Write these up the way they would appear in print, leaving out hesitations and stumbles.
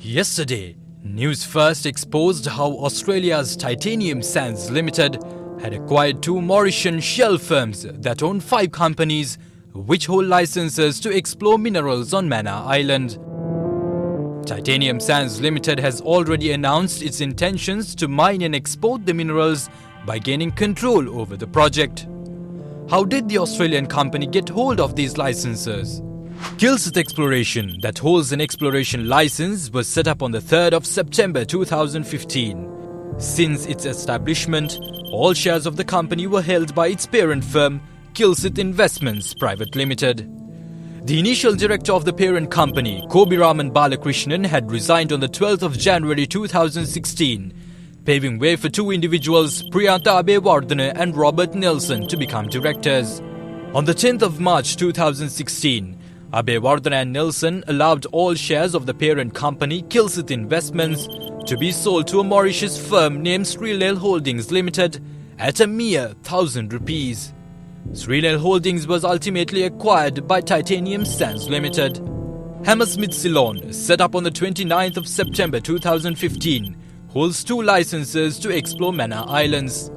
Yesterday, Newsfirst exposed how Australia's Titanium Sands Limited had acquired two Mauritian shell firms that own 5 companies which hold licenses to explore minerals on Manor Island. Titanium Sands Limited has already announced its intentions to mine and export the minerals by gaining control over the project. How did the Australian company get hold of these licenses? Kilsyth Exploration, that holds an exploration license, was set up on the 3rd of September 2015. Since its establishment, all shares of the company were held by its parent firm, Kilsyth Investments Private Limited. The initial director of the parent company, Kobiraman Balakrishnan, had resigned on the 12th of January 2016, paving way for two individuals, Priyantha Abewardene and Robert Nelson, to become directors. On the 10th of March 2016, Abewardene and Nelson allowed all shares of the parent company, Kilsyth Investments, to be sold to a Mauritius firm named Srilal Holdings Limited at a mere 1,000 rupees. Srilal Holdings was ultimately acquired by Titanium Sands Limited. Hammersmith Ceylon, set up on the 29th of September 2015, holds 2 licenses to explore Manor Islands.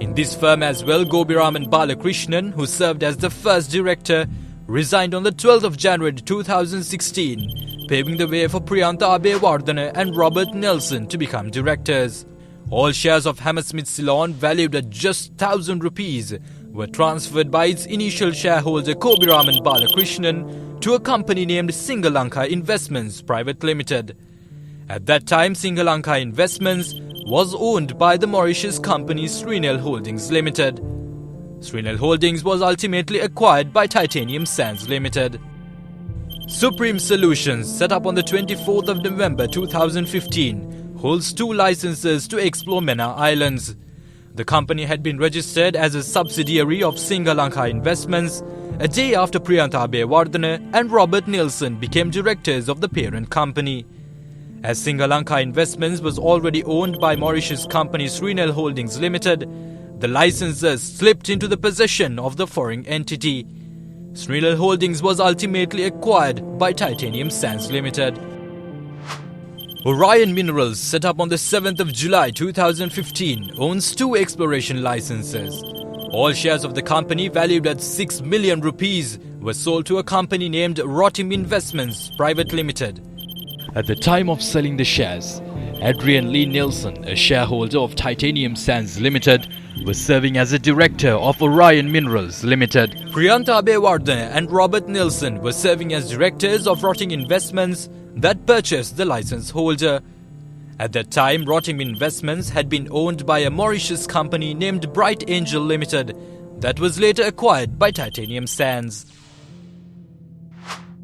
In this firm as well, Kobiraman Balakrishnan, who served as the first director, resigned on the 12th of January 2016, paving the way for Priyantha Abewardene and Robert Nelson to become directors. All shares of Hammersmith Ceylon, valued at just 1,000 rupees, were transferred by its initial shareholder Kobiraman Balakrishnan to a company named Lanka Investments Private Limited. At that time, Lanka Investments was owned by the Mauritius company Srilal Holdings Limited. Srilal Holdings was ultimately acquired by Titanium Sands Limited. Supreme Solutions, set up on the 24th of November 2015, holds 2 licenses to explore Manor Islands. The company had been registered as a subsidiary of Lanka Investments a day after Priyantha Abewardene and Robert Nelson became directors of the parent company. As Lanka Investments was already owned by Mauritius company Srilal Holdings Limited, the licenses slipped into the possession of the foreign entity. Srilal Holdings was ultimately acquired by Titanium Sands Limited. Orion Minerals, set up on the 7th of July 2015, owns 2 exploration licenses. All shares of the company, valued at 6 million rupees, were sold to a company named Rotim Investments Private Limited. At the time of selling the shares, Adrian Lee Nelson, a shareholder of Titanium Sands Limited, was serving as a director of Orion Minerals Limited. Priyantha Abewardene and Robert Nelson were serving as directors of Rotim Investments that purchased the license holder. At that time, Rotim Investments had been owned by a Mauritius company named Bright Angel Limited that was later acquired by Titanium Sands.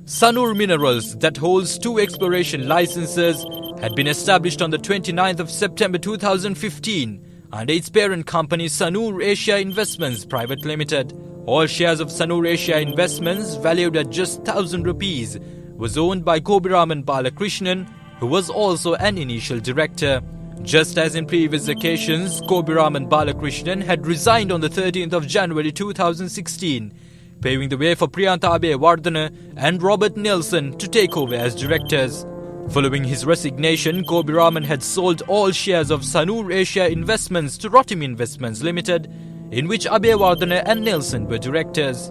Sanur Minerals, that holds 2 exploration licenses, had been established on the 29th of September 2015 under its parent company Sanur Asia Investments Private Limited. All shares of Sanur Asia Investments, valued at just 1,000 rupees, was owned by Kobiraman Balakrishnan, who was also an initial director. Just as in previous occasions, Kobiraman Balakrishnan had resigned on the 13th of January 2016, paving the way for Priyantha Abewardene and Robert Nelson to take over as directors. Following his resignation, Kobiraman had sold all shares of Sanur Asia Investments to Rotim Investments Limited, in which Abewardene and Nelson were directors.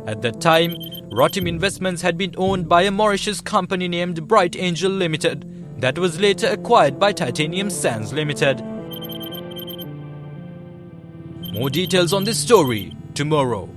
At that time, Rotim Investments had been owned by a Mauritius company named Bright Angel Limited that was later acquired by Titanium Sands Limited. More details on this story tomorrow.